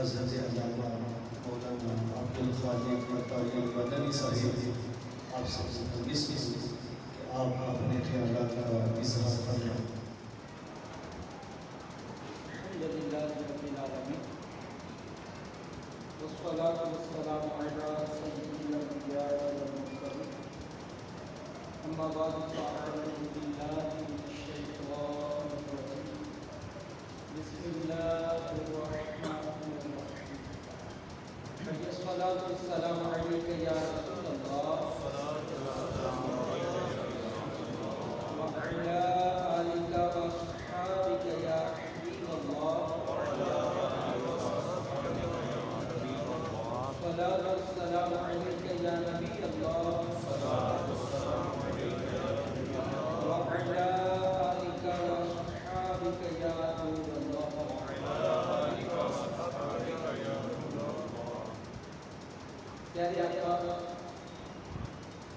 حضرت علامہ مولانا عبدالخالق مطالعہ مدنی صاحب آپ سب سے تلبیس کی کہ آپ اپنے خیالات کا اظہار فرمائیں۔ الحمدللہ رب العالمین والصلاة والسلام علی سید الانبیاء والمرسلین اما بعد فاعوذ باللہ من الشیطان الرجیم بسم اللہ الرحمن الرحیم الصلاة والسلام علیک یا رسول اللہ وعلی آلک واصحابک یا حبیب اللہ الصلاة والسلام علیک یا نبی اللہ وعلی آلک واصحابک یا نور اللہ۔ پیارے آقا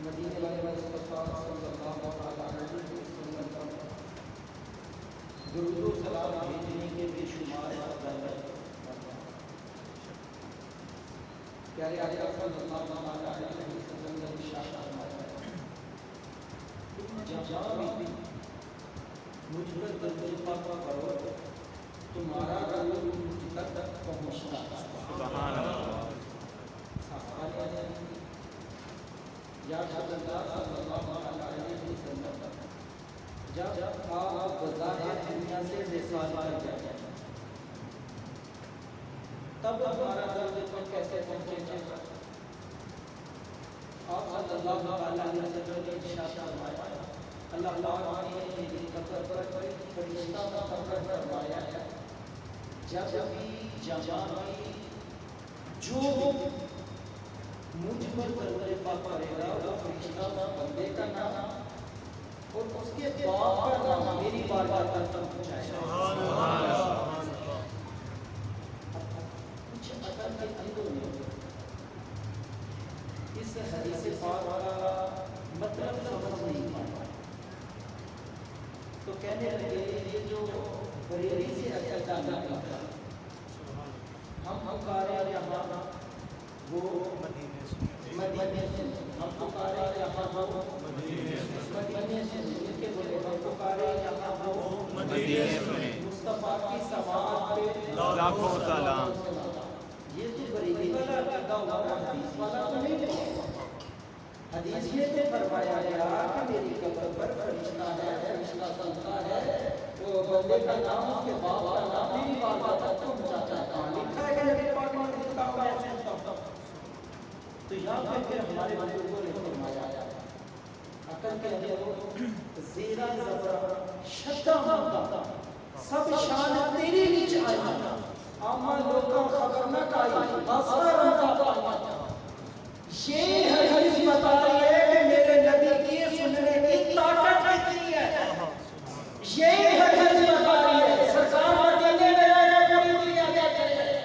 مدینے والے مصطفیٰ صلی اللہ علیہ وسلم درود و سلام بھیجنے کے بے شمار فضائل۔ پیارے آقا صلی اللہ علیہ وسلم نے ارشاد فرمایا تم جہاں بھی مجھ پر درود پاک پڑھو تمہارا درود مجھ تک پہنچتا ہے۔ سبحان اللہ۔ یا رسول اللہ صلی اللہ علیہ وسلم جب آپ بظاہر دنیا سے وصال کر جائیں تب ہمارا درد پر کیسے پہنچے گا؟ آپ صلی اللہ علیہ وسلم نے ارشاد فرمایا اللہ پاک نے میری قبر پر فرشتہ مقرر فرمایا ہے جب بھی جہاں بھی جو مجھ پر درود پاک پڑھے گا وہ فرشتہ بندے کا نام اور اس کے باپ کا نام میری بارگاہ تک پہنچائے گا۔ کچھ عقل کے اندر میں اس حدیث پاک کا مطلب سمجھ نہیں پایا تو کہنے لگے یہ جو بریلی سے عقل جانا کرتا ہم پکارے یہاں وہ مدینے سے ہم پکارے یہاں وہ مدینے سے ان کے بولے ہم پکارے یہاں وہ مدینے سے مصطفیٰ کی سماعت پہ لاکھوں سلام۔ یہ تو بریلی والا لگا ہوا حدیث والا تو نہیں ہے۔ حدیث میں تو فرمایا گیا کہ میری قبر پر فرشتہ ہے فرشتہ چلتا ہے وہ بندے کا نام اس کے باپ کا نام میری بارگاہ تک پہنچاتا ہے۔ لکھا ہے کہ نبی پاک نے لکھا ہوا ہے تو یہاں پہ پھر ہمارے بزرگوں نے فرمایا عقل کے اندر زیرہ زبر شدہ ہوتا سب شان تیری نیچ آیا آما لوگوں خبر نہ کائی باسر رمضا یہ حدیث بتا رہی ہے کہ میرے نبی کی سننے کی طاقت کتنی ہے۔ یہ حدیث بتا رہی ہے سرکار مدینے میں آئے پوری دنیا کیا کرے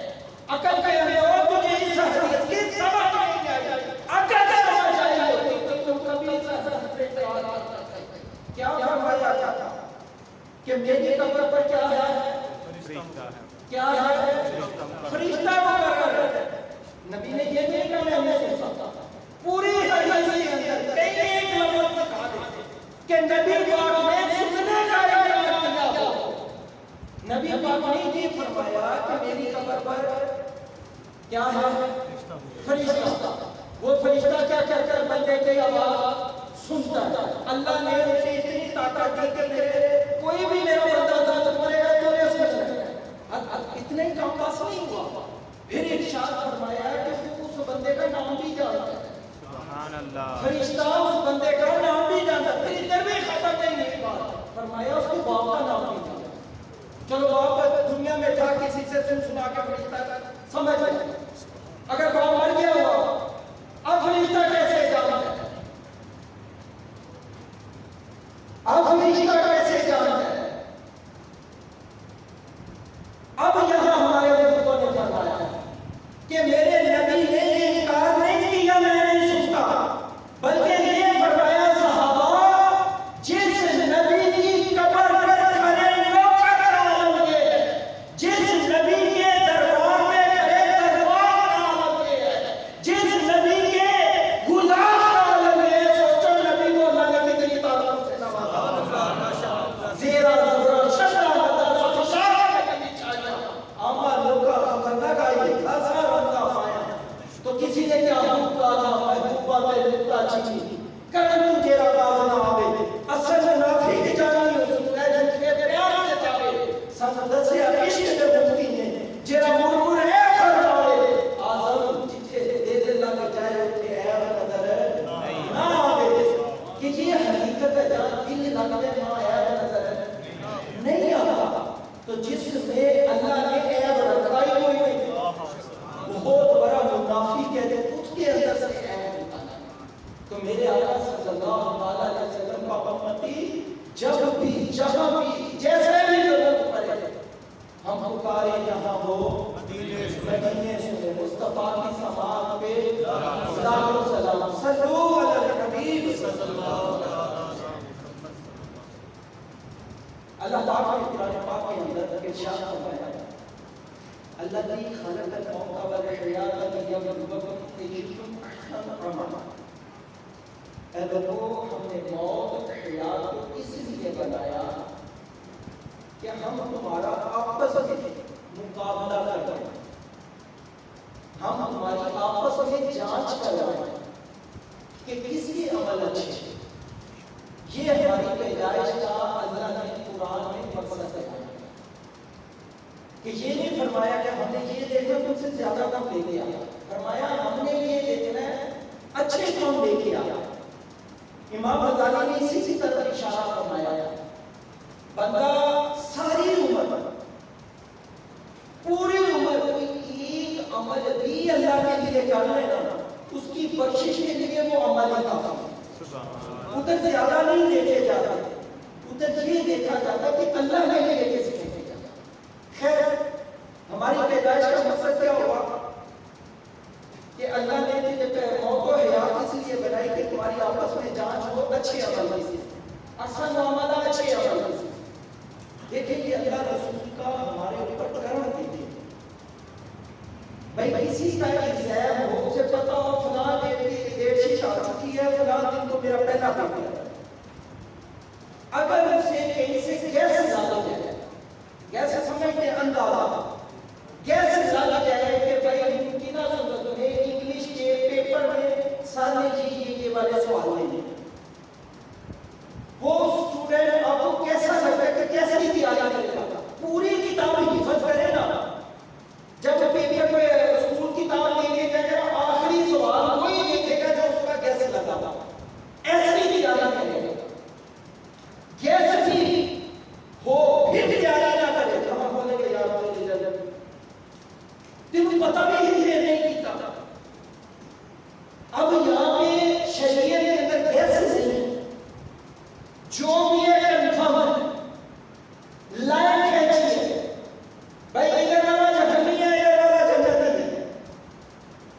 عقل کے اندر تجھے اس حدیث کی سبق نہیں آئی عقل سے سمجھ آئی ہوتی تو تم کبھی اس حدیث پہ اعتراض نہ کرتے۔ کیا فرمایا جاتا کہ میری قبر پر کیا ہے؟ کیا ہے؟ فرشتہ مقرر ہے۔ نبی نے یہ نہیں کہا میں نے سوچا پوری حدیث کے اندر کئی ایک لفظ دکھا دیتے کہ نبی پاک نے سننے کا اعلان کیا ہو۔ نبی پاک نے یہ فرمایا کہ میری قبر پر کیا ہے؟ فرشتہ۔ وہ فرشتہ کیا کہتا ہے؟ بندے کی آواز سنتا ہے۔ اللہ نے اسے اتنی طاقت دی کہ میرے کوئی بھی میرا بندہ درد پڑے گا تو نے سننا۔ اتنے ہی کام بس نہیں ہوا پھر ارشاد فرمایا کہ اس بندے کا نام بھی جانتا ہے۔ سبحان اللہ۔ فرشتہ اس بندے کا نام بھی جانتا ہے۔ پھر ادھر بھی ختم نہیں ہے بات فرمایا اس کے باپ کا نام بھی جانتا ہے۔ چلو باپ دنیا میں جا کسی سے سنا کے فرشتہ سمجھ لیں اگر باپ مر گیا ہوا اب فرشتہ کیسے جانتا ہے؟ اب فرشتہ کیسے جانتا ہے؟ اب یہاں ہمارے بزرگوں نے فرمایا کہ میرے نبی نے انکار نہیں کیا میں نہیں سنتا بلکہ یہ فرمایا صحابہ جس نبی کی قبر پر کھڑے نوکر ہوں گے جس نبی کے دربار میں کھڑے چی کرن تو تیرا باز نہ آوے اصل منافق جانی اس ہے جن کے پیار کے جاوے سن دسیا عشق دے مفتی نے جیڑا مرمر ہے فرماوے آزم جتھے دے دل لگ جائے اٹھے ہے نظر نہ آوے کہ یہ حقیقت ہے جہاں دل لگنے نہ ہے نظر نہیں آتا تو جس میں اللہ نے عیب رکھائی ہوئی ہے بہت بڑا منافق ہے جو اس کے اندر سے عیب نکالا تو میرے آقا صلی اللہ علیہ وسلم کا امتی جب بھی جہاں بھی جیسے بھی ضرورت پڑے ہم پکارے یہاں ہو مدینے سے مصطفیٰ کی سماعت پہ صلاۃ و سلام صلو علی الحبیب صلی اللہ علیہ وسلم. اللہ تعالیٰ نے قرآن پاک کے اندر ارشاد فرمایا الذی خلق الموت والحیات لیبلوکم ایکم احسن عملا. اے لوگوں ہم نے موت حیات کو اس لیے بنایا کہ ہم تمہارا آپس میں مقابلہ کریں ہم تمہاری آپس میں جانچ کریں کہ کس کی عمل اچھے ہے. یہ ہماری پیدائش کا اللہ نے قرآن میں مقصد ہے کہ یہ نہیں فرمایا کہ ہم نے یہ دیکھنا تم سے زیادہ کام لے کے آیا فرمایا ہم نے یہ دیکھنا ہے اچھے کام لے کے آیا. امام غزالی نے اسی طرح اشارہ فرمایا بندہ ساری عمر پوری عمر کوئی ایک عمل بھی اللہ کے لیے کر رہے نا اس کی بخشش کے لیے وہ عمل ہی کافی ادھر زیادہ نہیں دیکھے جاتا ادھر یہ دیکھا جاتا کہ اللہ نے یہ کیسے دیکھے جاتا. خیر ہماری پیدائش کا مقصد کیا ہوا کہ اللہ نے موت و حیات اس لیے بنائی کہ تمہاری آپس میں جانچ ہو اچھے عمل سے اصل معاملہ اچھے عمل سے. دیکھیں کہ اللہ رسول کا ہمارے اوپر کرم دیتے بھائی کسی کا ایگزام ہو اسے پتا ہو فلاں ڈیٹ شیٹ آ چکی ہے فلاں دن تو میرا پہلا پیپر ہے. اگر اسے کہیں سے گیس زیادہ جائے گیس سمجھتے اندازہ گیس زیادہ جائے کہ بھائی ممکنہ صورت میں انگلش کے پیپر میں سارے جی یہ والے سوال نہیں ہیں وہ اسٹوڈنٹ آپ کو کیسا لگتا ہے کہ کیسے ہی تیاری کرے گا پوری کتاب حفظ کرے نا جب پیپر میں اسکول کتاب لے کے جائے گا آخری سوال وہی دیکھے گا جو اس کا کیسے لگا تھا ایسے ہی تیاری کرے گا. گیس بھی ہو پھر تیاری نہ کرے گا ہم بولیں گے یار تمہیں پتہ بھی یہ نہیں کیتا. اب یہاں پہ شریعت کے اندر گیس نہیں جو بھی ہے کنفرم لائن کھینچی ہے بھائی ادھر والا جہنمی ہے ادھر والا جنتی ہے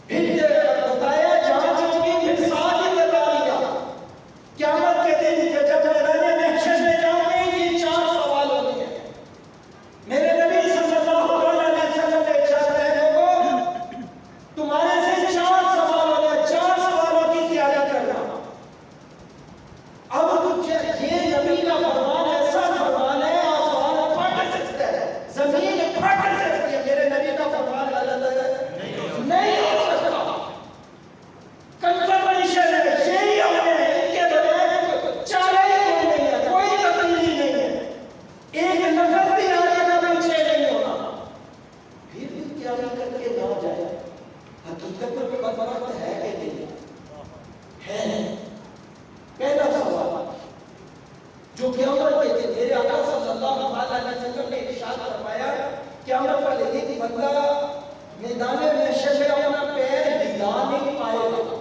پھر بتایا جہاں جو بھی پھر ساتھ ہی بتا دیا قیامت کے دن جب میدان محشر میں جاؤ گے یہ 4 سوال ہونے ہیں. میرے نبی صلی اللہ علیہ وسلم نے ارشاد ہے لوگوں تمہارے سے 4 سوال ہونے ہیں 4 سوالوں کی تیاری کرنا. اب یہ نبی کا فرمان ایسا فرمان ہے آسمان پھٹ سکتا ہے زمین پھٹ سکتی ہے میرے نبی کا فرمان غلط نہیں ہو سکتا. کنفرمیشن ہے یہی ہونے ہیں ان کے بغیر چارہ ہی کوئی نہیں ہے کوئی تبدیلی نہیں ہے ایک نفر بھی آگے کا پیچھے نہیں ہونا. پھر بھی تیاری کر کے نہ جائے حقیقت میں بدبخت ہے کہ نہیں ہے. پہلا سوال جو قیامت کے دن میرے آقا صلی اللہ علیہ وسلم نے ارشاد فرمایا قیامت والے دن بندہ میدان محشر میں اپنا پیر ہلا نہیں پائے گا.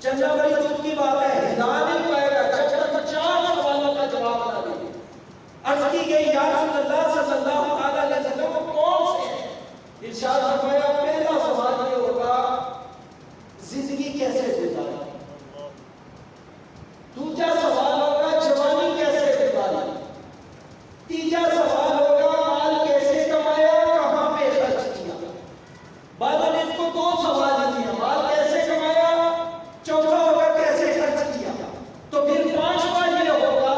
چندہ بڑی دودھ کی بات ہے ہلا نہیں پائے گا جب تک 4 سوالوں کا جواب نہ دے. عرض کی گئی یا رسول اللہ صلی اللہ علیہ وسلم وہ کون سے ہیں؟ ارشاد فرمایا پہلا سوال یہ ہوگا زندگی کیسے گزاری. دوسرا سوال ہوگا جوانی کیسے گزاری. تیسرا سوال ہوگا مال کیسے کمایا کہاں پہ خرچ کیا. بعد نے اس کو 2 سوال کیا مال کیسے کمایا چوتھا ہوگا کیسے خرچ کیا. تو پھر 5واں یہ ہوگا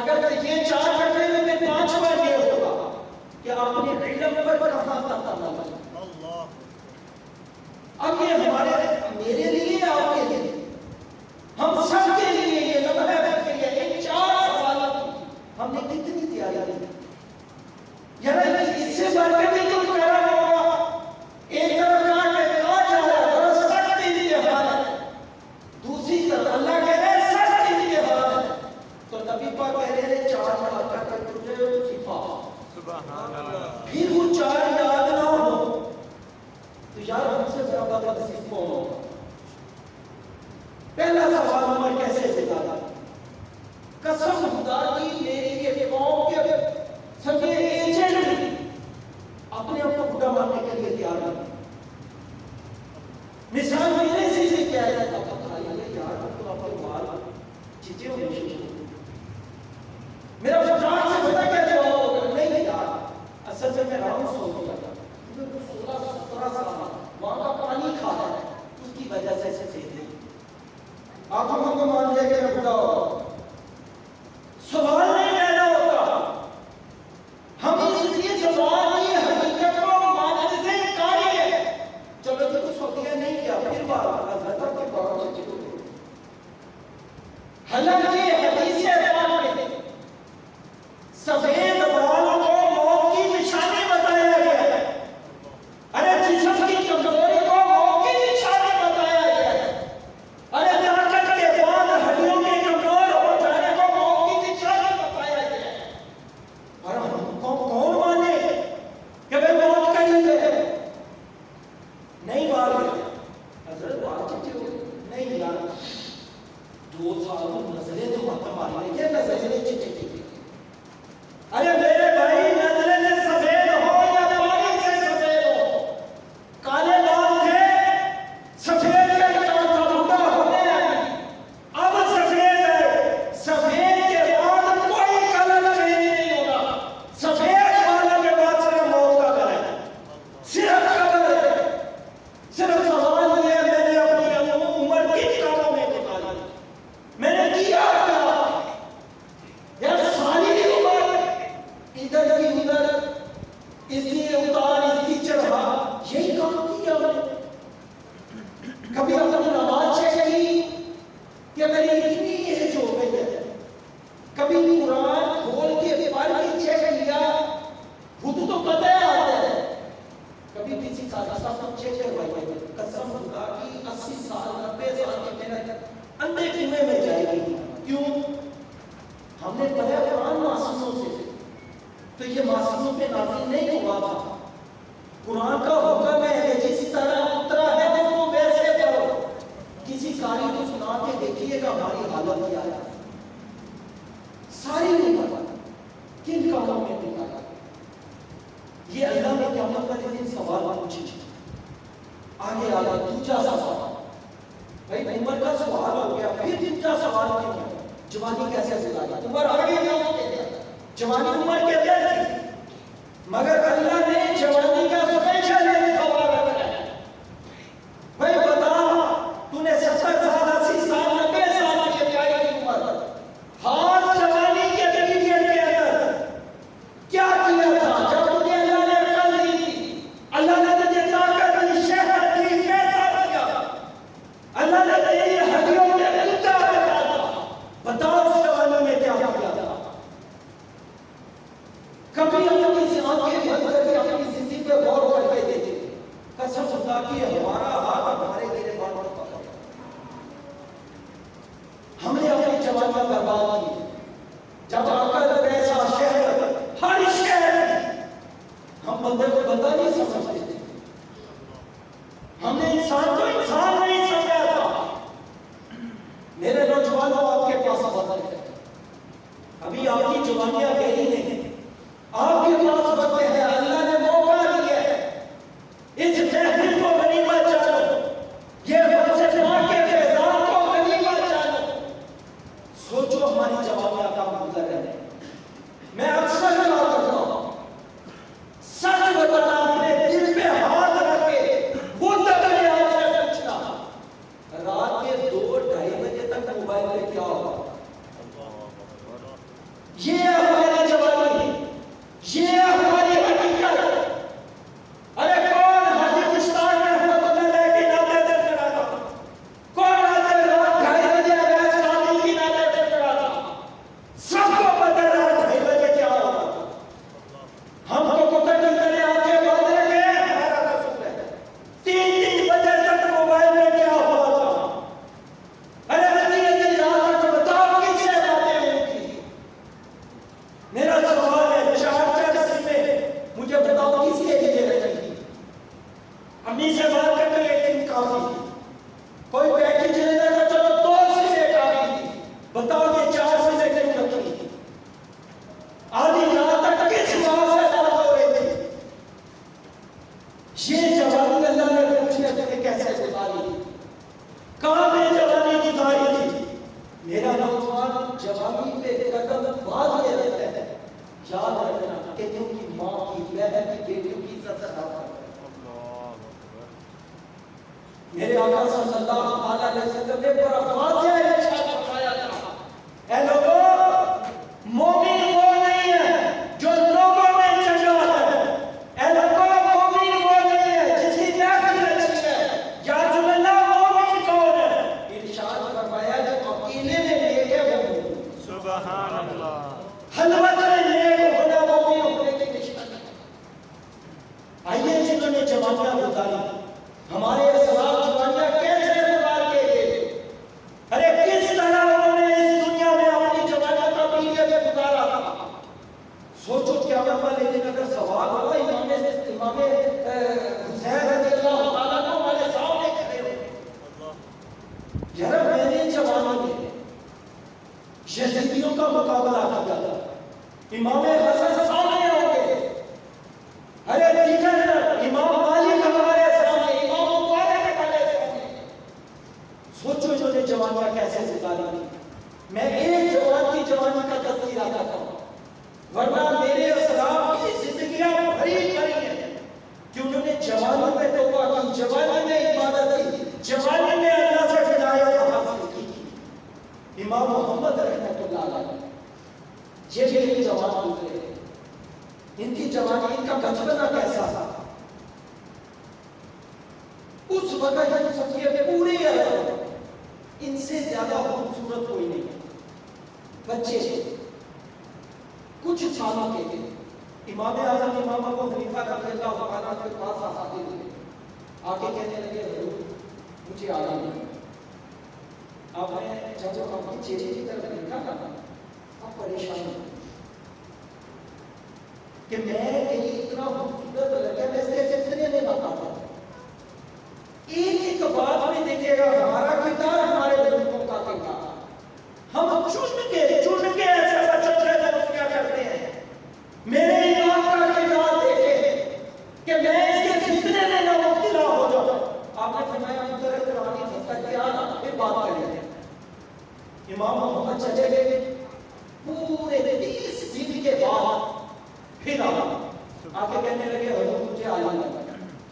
اگر یہ 4 کرنے میں 5واں یہ ہوگا کہ اپنے علم پر کہاں تک عمل کیا. پہلا سوال عمر کیسے گزارا؟ قسم خدا کی میری یہ قوم کے سبھی ایجنٹ اپنے آپ کو بڑا ماننے کے لیے تیار ہیں. مثال میرے سے کیا ہے یار تو آپ کے بال چیزیں ہونے شروع. میرا فٹار سے پتا کیا جواب ہوگا؟ نہیں یار اصل میں راؤنڈ سو گیا تھا 16-17 سال وہاں کا پانی کھا رہا ہے اس کی وجہ سے ایسے تھے. آپ ہم کو مان لیا کہ رکھتا ہوگا. سوال نہیں کہنا ہوتا. ہم اس لیے سوال کی حقیقت کو ماننے سے انکار ہے. چلو جو کچھ ہوتی ہے نہیں کیا پھر بات حضرت کے بارے میں حالانکہ حدیث پاک میں سفید بالوں کو موت کی نشانی بتایا گیا ہے. ارے جسم کی کمزوری کو موت کی نشانی بتایا گیا ہے. ارے طاقت کے بعد ہڈیوں کے کمزور ہو جانے کو موت کی نشانی بتایا گیا ہے. اور ہم کون مانے کہ وہ موت قریب ہے؟ نہیں بار حضرت بات نہیں یار 2 سال نظریں تو مت مارنے کے نظریں چچے. ارے میرے بھائی نظریں سے سفید ہو یا پانی سے سفید ہو. کالے بال تھے سفید کا چوتھا بڑا ہونے لگا اب سفید ہے. سفید کے بعد کوئی کلر چینج نہیں ہوگا. سفید والوں کے بعد صرف موت کا کلر ہے. صرف کلر ہے. صرف سوال یہ ہے میں نے اپنی عمر کن کاموں میں نکالی. میں نے کیا کیا یار ساری عمر ادھر کی ادھر اس کی اتار اس کی چڑھا یہی کام کیا. کبھی اپنی نماز چیک کی کہ میری اتنی ایج ہو گئی ہے. کبھی قرآن کھول کے پڑھ کے چیک کیا خود تو پتہ آتا ہے. کبھی کسی کا سب چیک کروائی. قسم خدا کی 80 سال 90 سال کی محنت اندھے کنویں میں جائے گی. کیوں؟ ہم نے پڑھا قرآن معصوموں سے تو یہ معصوموں پہ نازل نہیں ہوا تھا. قرآن کا حکم ہے کہ جس طرح اترا ہے اس کو ویسے پڑھو. کسی قاری کو سنا کے دیکھیے گا ہماری حالت کیا ہے. ساری عمر کن کاموں میں نکالا. یہ اللہ نے قیامت والے دن سوال پوچھے. آگے آگے دوسرا سوال بھائی عمر کا سوال ہو گیا. پھر تیسرا سوال کیوں ہے؟ جوانی کیسے گزاری؟ عمر آگے نہیں. جوانی عمر کے اندر تھی مگر اللہ نے جوانی کا اسپیشل سوال رکھا ہے. بھائی بتا تو نے 70 سال 80 سال 90 سال کی پیاری کی عمر ہر جوانی کے پیریڈ کے اندر کیا کیا تھا؟ جب تجھے اللہ نے عقل دی تھی, اللہ نے تجھے طاقت دی, صحت دی, پیسہ دیا, اللہ نے تیری ہڈیوں میں کتا رکھا تھا. بتاؤ اس جوانی میں کیا کیا تھا؟ کبھی اپنی آنکھیں بند کر کے اپنی زندگی پہ اٹھتے قدم باز لے لیتے ہیں، یاد رکھنا کہ ان کی ماں کی بہن کی بیٹیوں کی عزت ادا کرو۔ میرے آقا صلی اللہ علیہ وسلم نے بڑا واضح ارشاد فرمایا تھا، اے لوگوں، مومن وہ نہیں ہے جو لوگوں میں چنگا ہے، اے لوگوں، مومن وہ نہیں ہے جس کی محفل اچھی ہے، یا رسول اللہ مومن کون ہے؟ ارشاد فرمایا جو اکیلے میں نیک ہے وہ مومن۔ سبحان اللہ۔ خلوت میں نیک ہونا مومن ہونے کی نشانی ہے۔ آئیے جنہوں نے جوانیاں گزاری، ہمارے اسلام جوانیاں کیسے گزار کے گئے، ارے کس طرح انہوں نے اس دنیا میں اپنی جوانیوں کا پیریڈ گزارا تھا۔ سوچو قیامت والے دن اگر سوال ہوا امام حسین رضی اللہ تعالیٰ عنہ ہمارے سامنے کھڑے ہو، یار میں نے جوانوں میں یزیدیوں کا مقابلہ کیا تھا، امام حسن سامنے ہوں گے، ارے دیگر امام مالک ہمارے سامنے، امام مبارک ہمارے سامنے۔ سوچو انہوں نے جوانیاں کیسے گزاری۔ میں ایک جوان کی جوانی کا تذکرہ کرتا ہوں، ورنہ میرے اسلاف کی زندگیاں بھری بھری ہیں کہ انہوں نے جوانی میں توبہ کی، جوانی میں عبادت کی، جوانی میں اللہ سے ہدایت حاصل کی۔ امام محمد رحمۃ اللہ علیہ یہ بھی جوان گزرے، ان کی جوانی، ان کا بچپنا کیسا تھا؟ اس وقت ہم سب کے پورے ان سے زیادہ خوبصورت کوئی نہیں، بچے کچھ سالوں کے تھے۔ امام اعظم امام ابو حنیفہ رضی اللہ عنہ کے پاس حاضر ہوئے، آگے کہنے لگے حضور مجھے آرام نہیں۔ آپ نے جب آپ کی چہرے کی طرف دیکھا نا، آپ پریشان ہوئے کہ میں اتنا خوبصورت لگا، میں اس کے فتنے میں بتا تھا۔ ایک ایک بات میں دیکھے گا ہمارا کردار، ہمارے بزرگوں کا کردار، ہم چن کے ایسے بچوں سے دوستیاں کرتے ہیں۔ میرے امام کا کردار دیکھے کہ میں اس کے فتنے میں نہ مبتلا ہو جاؤں۔ آپ نے فرمایا مدر قرآنی فتح کیا پھر بات کریں۔ امام محمد چلے گئے، پورے 30 دن کے بعد پھر آگے کہنے لگے حضور مجھے عالم لگا،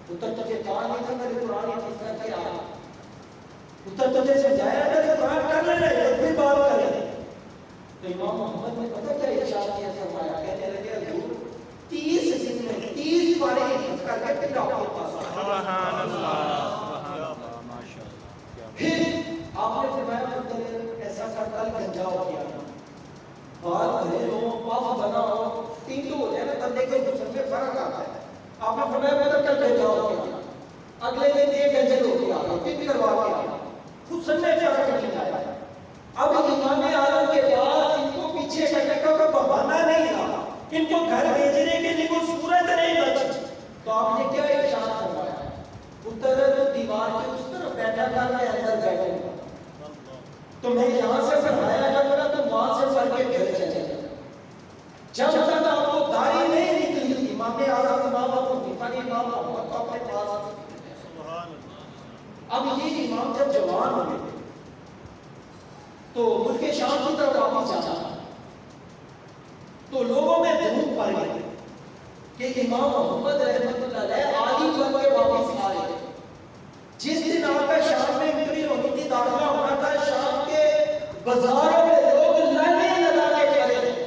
اتر تجھے کہا نہیں تھا میرے قرآن حفظ کیا، اتر تجھے سمجھایا میرے قرآن کر لینے پھر بات کریں۔ تو امام محمد نے پتہ کیا ارشاد کیا فرمایا، کہنے لگے حضور 30 دن میں 30 بار حفظ کر کے پھر آپ کے پاس آیا۔ سبحان اللہ، سبحان اللہ، ماشاءاللہ۔ پھر آپ نے فرمایا ایسا کر گنجاؤ کیا، بات بھرے ہو، پاپ بنا ہو، تین ہو جائے نا، تب دیکھیں جسم میں فرق آتا ہے۔ آپ نے فرمایا بدل کر گنجاؤ کیا، اگلے دن یہ گنجل ہو کے آگا، پھر کروا کے آگا، حسن میں فرق نہیں آیا۔ اب امام اعظم کے بعد ان کو پیچھے کرنے کا کوئی بہانہ نہیں رہا، ان کو گھر بھیجنے کے لیے کوئی صورت نہیں بچی۔ تو آپ نے کیا ارشاد فرمایا، اتر تو دیوار کے اس طرف بیٹھا تھا، میں اندر بیٹھا تھا، تو میں یہاں سے پڑھایا کرتا تو وہاں سے پڑھ کے گھر چلے جاتا۔ جب تک آپ کو داڑھی نہیں نکلی، امام اعظم امام ابو حنیفہ نے امام محمد کو اپنے پاس، اب یہ امام جب جوان ہو گئے تو ملک شام کی طرف واپس جانا تھا، تو لوگوں میں دھوم پڑ گئی کہ امام محمد رحمۃ اللہ علیہ عالی بن کے واپس آ رہے۔ جس دن آپ کا شام میں انٹری ہونی تھی، داخلہ ہونا تھا، شام کے بازاروں میں لوگ لائنیں لگا کے کھڑے تھے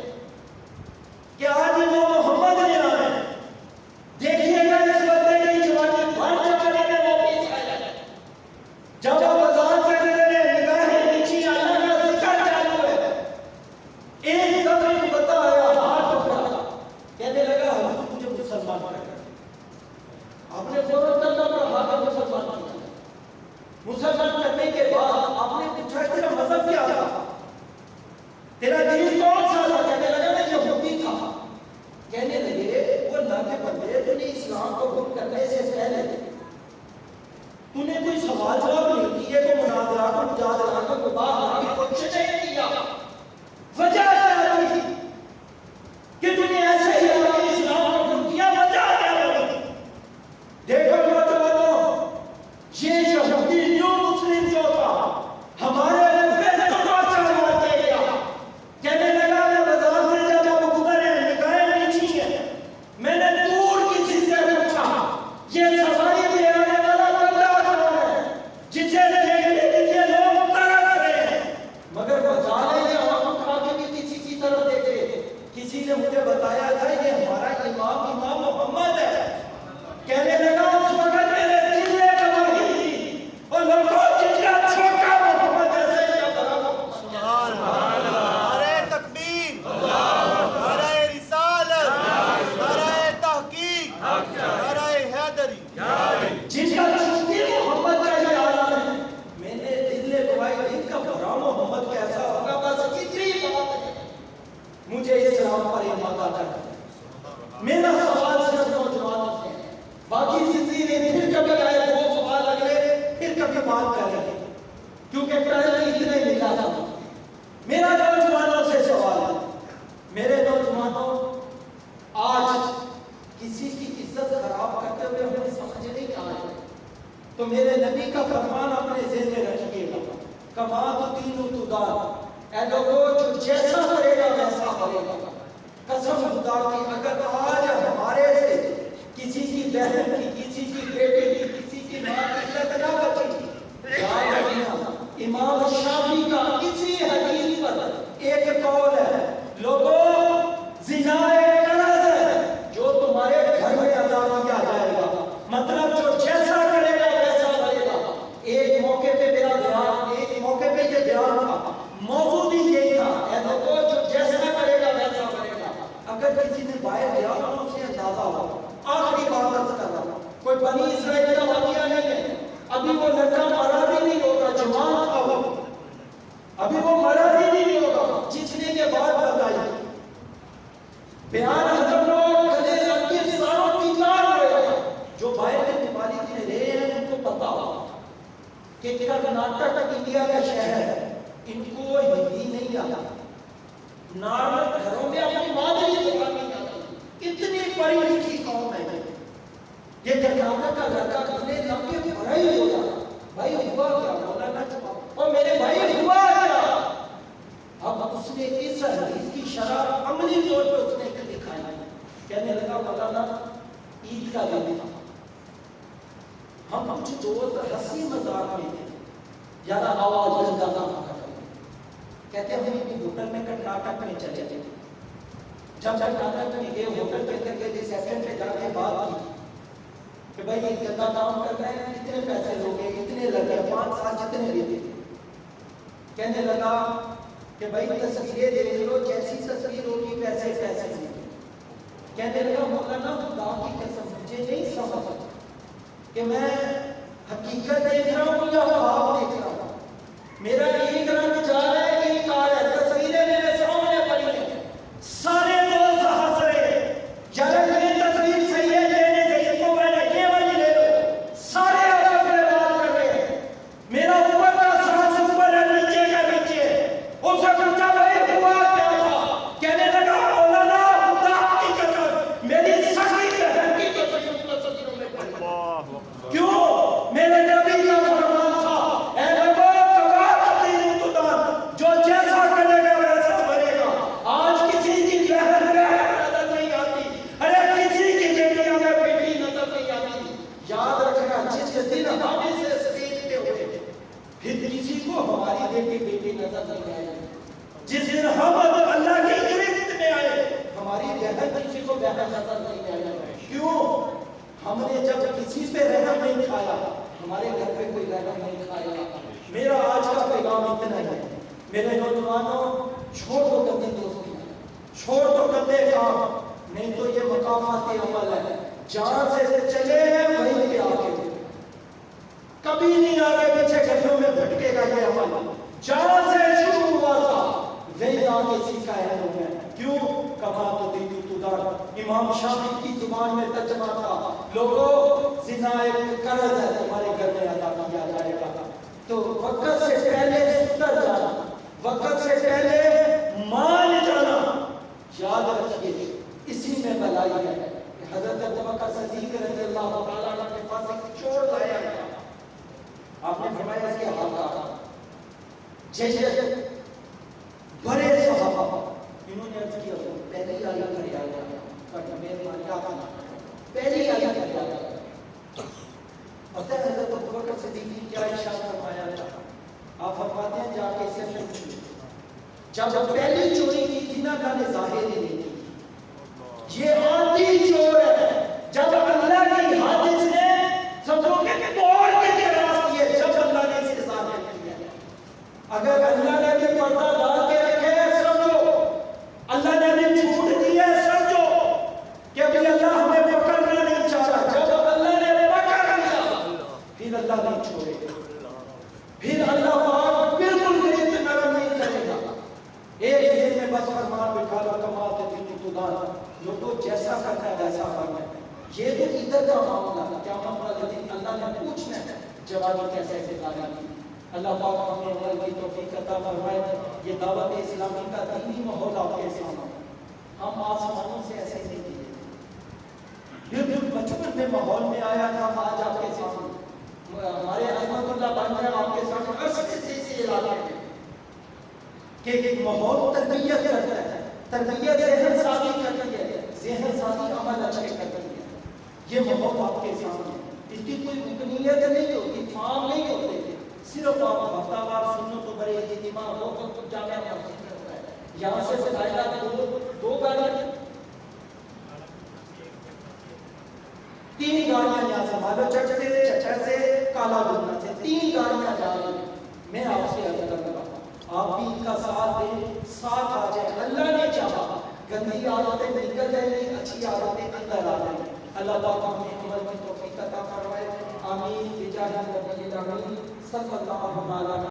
کہ آج امام محمد نے آنا ہے، دیکھیے گا اس بندے کی جوانی بھر جوانی میں واپس آیا۔ جب آپ بازار سے گزرے، نگاہیں نیچی، اللہ کا ذکر چالو ہے، ایک دم ایک بندہ آیا، ہاتھ اٹھایا، کہنے لگا حضور مجھے مسلمان کر۔ آپ نے فوراً کرنا پڑا، ہاتھ مسلمان کیا۔ مسلمان کرنے کے بعد آپ نے پوچھا تیرا مذہب کیا تھا، تیرا دین کون سا تھا؟ کہنے لگا میں یہودی تھا۔ کہنے لگے وہ اللہ کے بندے، تو نے اسلام کو قبول کرنے سے پہلے تو نے کوئی سوال جواب نہیں کیے، کوئی مناظرہ کو مجادلہ کو مباحثہ بھی کچھ نہیں کیا، وجہ کیا تھی کہ تو نے ایسے ہی اسلام کو قبول کیا؟ وجہ کیا ہوگی؟ دیکھو نوجوانوں، یہ یہودی نیو مسلم جو تھا ہمارے پہ تو چلوا کے گیا، کہنے لگا کما تدین تدان، اے لوگوں جو جیسا کرے گا ویسا کرے گا۔ قسم خدا کی اگر آج ہمارے سے کسی کی بہن کی، کسی کی بیٹی کی، کسی کی ماں کی عزت نہ بچی، یاد رکھنا امام شافعی کا اسی حدیث پر ایک قول ہے، لوگوں زنا ایک قرض ہے جو تمہارے گھر میں ادا کیا جائے گا، مطلب جو جیسا کرے گا ویسا کرے گا۔ ایک موقع پہ میرا بیان، ایک موقع پہ یہ بیان تھا، موضوع بھی یہی تھا، اے لوگوں جو جیسا کرے گا ویسا کرے گا۔ اگر کسی نے باہر گیا تو اسے اندازہ ہو، آخری بات عرض کر رہا ہوں، کوئی بنی اسرائیل کا واقعہ نہیں ہے، ابھی وہ لڑکا مرا بھی نہیں ہوگا، جوان تھا وہ، ابھی وہ مرا بھی نہیں ہوگا، جس نے یہ بات بتائی بیان ختم ہو، گلے لگ کے ساروں کی کار ہوئے گا۔ جو باہر کے ممالک میں رہے ہیں ان کو پتا ہو کہ کرناٹک انڈیا کا شہر ہے، ان کو ہندی نہیں آتا، نارمل گھروں میں اپنی مادری زبان نہیں آتی، اتنی پڑھی لکھی قوم ہے یہ کرناٹک کا لڑکا گلے لگ کے بھرا ہی ہو جاتا، بھائی ہوا کیا مولانا جواب، اور میرے بھائی ہوا کیا؟ اب اس نے اس حدیث کی شرح عملی طور پر اس نے دکھایا، کہنے لگا مولانا عید کا دن تھا، ہم کچھ دوست ہنسی مذاق میں تھے، زیادہ آواز گندا نہ کہتے ہیں ہم ایک ہوٹل میں کرناٹک میں چلے تھے، جب کرناٹک میں گئے ہوٹل کے اندر کے ریسیپشن پہ جا کے بات کی کہ بھائی یہ گندا کام کر رہے ہیں، کتنے پیسے لوگے، کتنے لگے، 5 سال جتنے لیتے تھے۔ کہنے لگا کہ بھائی تصویریں دیکھ لو، جیسی تصویر ہوگی ویسے پیسے ہوگی۔ کہنے لگا مولانا خدا کی قسم مجھے نہیں سمجھ کہ میں حقیقت دیکھ رہا ہوں یا خواب دیکھ رہا ہوں، میرا ایک رنگ جا رہا ہے، ایک آ رہا ہے، تصویریں میرے سامنے پڑی ہیں، سارے دوست ہنس رہے، یار یہ تصویر صحیح ہے، یہ نہیں صحیح، اس کو میں نے یہ والی لے لو، سارے آپ میں بات کر رہے ہیں، میرا اوپر کا سانس اوپر ہے، نیچے کا نیچے، اسے پوچھا بھائی ہوا کیا تھا؟ کہنے لگا مولانا خدا کی قسم میری سگی بہن کی تصویر تصویروں میں پڑی، کیوں؟ میرے نبی کا فرمان تھا، اے لوگوں جو جیسا کرے گا ویسا بنے گا۔ آج کسی کی بہن نظر نہیں آتی، ارے کسی کی بیٹیوں میں بیٹی نظر نہیں آتی۔ یاد رکھنا جس دن ہم سے اسٹیج پہ ہوئے پھر کسی کو ہماری بیٹی نظر نہیں آئے، جس دن ہم اللہ کی گرفت میں آئے ہماری بہن کسی کو بہن نظر نہیں آئے، کیوں؟ ہم نے جب کسی پہ رحم نہیں کھایا، ہمارے گھر پہ کوئی رحم نہیں کھایا۔ میرا آج کا پیغام اتنا ہی ہے، میرے نوجوانوں چھوڑ دو گندی دوستی، چھوڑ دو گندے کام، نہیں تو یہ مقامات عمل ہے، جہاں سے چلے ہیں وہیں پہ آگے، کبھی نہیں آگے پیچھے گھروں میں بھٹکے گا یہ عمل، جہاں سے شروع ہوا تھا وہیں آگے سیکھا ہے لوگوں نے، کیوں؟ کما تدین تدان، امام شافعی کی زبان میں ترجمہ تھا، لوگوں زنا ایک قرض ہے تمہارے گھر میں ادا کیا جائے گا، تو وقت سے پہلے ستر جانا، وقت سے پہلے مان جانا، یاد رکھیے اسی میں بلائی ہے کہ حضرت ابوبکر صدیق رضی اللہ تعالیٰ عنہ کے پاس ایک چور لایا گیا، آپ نے فرمایا اس کے حال کا جیسے بڑے صحابہ انہوں نے عرض کیا پہلی آیا کرے آیا پہلی آیا کرے آیا، پتہ ہے حضرت ابوبکر صدیق نے کیا ارشاد فرمایا تھا؟ آپ فرماتے ہیں جا کے اس سے پوچھو، جب پہلی چوری کی تھی نا اللہ نے ظاہر ہی نہیں کی، یہ آدھی چور ہے، جب اللہ کی حادث نے سمجھو کہ توڑ کے تراس کیے، جب اللہ نے اسے ظاہر کیا، اگر اللہ نے بھی پردہ ڈال کے رکھے سمجھو، اللہ نے بھی چھوٹ دی ہے سمجھو کہ ابھی اللہ ہمیں پکڑنا نہیں چاہتا، جب اللہ نے پکڑ لیا پھر اللہ نہیں چھوڑے گا، پھر اللہ پاک بالکل گریز نرم نہیں کرے گا، ایک دن میں بس فرمان بٹھا لو کما تدین تدان، لوگوں جیسا کرنا ہے ویسا کرنا ہے، یہ تو ادھر کا معاملہ، قیامت والے دن اللہ نے پوچھنا ہے جوابی کیسے دانا کی۔ اللہ پاک ہمیں عمل کی توفیق عطا فرمائے، یہ دعوت اسلامی کا دینی ماحول آپ کے سامنے، ہم آسمانوں سے ایسے نہیں دیے، بالکل بچپن میں ماحول میں آیا تھا، آج آپ کے سامنے ہمارے عظمت اللہ بن رہے آپ کے سامنے عرصے سے اسی علاقے کہ ایک ماحول تربیت کرتا ہے، تربیت ذہن سازی کرتی ہے، ذہن سازی عمل اچھے کرتی ہے. یہ ماحول آپ کے سامنے ہے. اس کی کوئی رکنیت نہیں ہوتی، فارم نہیں ہوتے، صرف آپ ہفتہ وار سنو تو بڑے اجتماع ہو تو جامعہ میں ہوتا ہے. یہاں سے بتائے دو گاڑیاں، 3 گاڑیاں یہاں سے مالو چک سے، چچا سے، کالا گنگا سے 3 گاڑیاں جا رہی ہیں. میں آپ سے عرض کر رہا ہوں آپ بھی ان کا ساتھ دیں، ساتھ آ جائیں. اللہ نے چاہا گندی عادتیں نکل جائیں گی، اچھی عادتیں اندر آ جائیں گی. اللہ پاک ہمیں عمل کی توفیق عطا فرمائے. آمین بجاہ نبی الامین صلی اللہ علیہ وسلم.